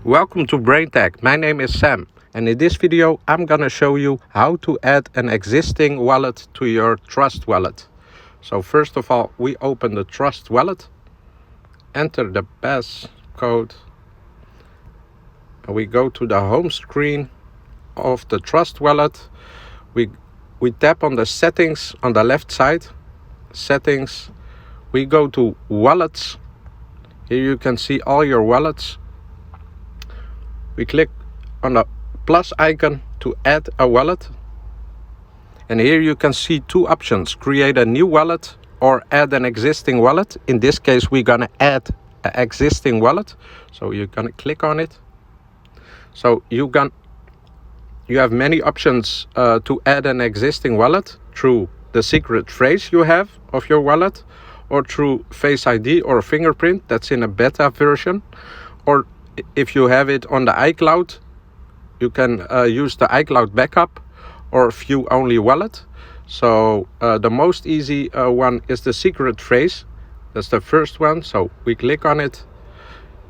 Welcome to BrainTech. My name is Sam, and in this video I'm gonna show you how to add an existing wallet to your Trust wallet. So first of all, we open the Trust wallet, enter the passcode, and we go to the home screen of the Trust wallet. We tap on the settings on the left side, settings. We go to wallets. Here you can see all your wallets. We click on the plus icon to add a wallet. And here you can see two options: create a new wallet or add an existing wallet. In this case, we're gonna add an existing wallet. So you're gonna click on it. So you have many options to add an existing wallet through the secret phrase you have of your wallet, or through Face ID or fingerprint that's in a beta version, or if you have it on the iCloud, you can use the iCloud backup or view only wallet. So the most easy one is the secret phrase. That's the first one. So we click on it.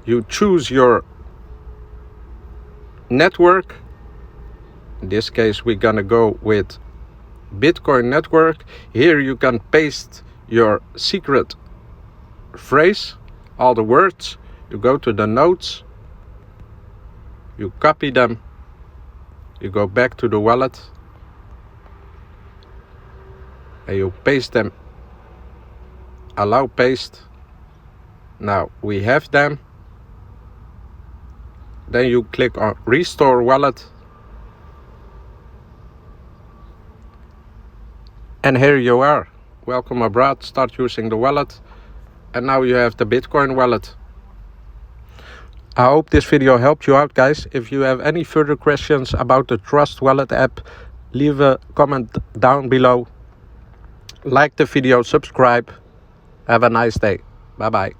You choose your network. In this case, we're gonna go with Bitcoin network. Here you can paste your secret phrase, all the words. You go to the notes, you copy them, you go back to the wallet, and you paste them. Allow paste. Now we have them. Then you click on restore wallet. And here you are. Welcome abroad. Start using the wallet. And now you have the Bitcoin wallet. I hope this video helped you out, guys. If you have any further questions about the Trust Wallet app, leave a comment down below. Like the video, subscribe. Have a nice day. Bye bye.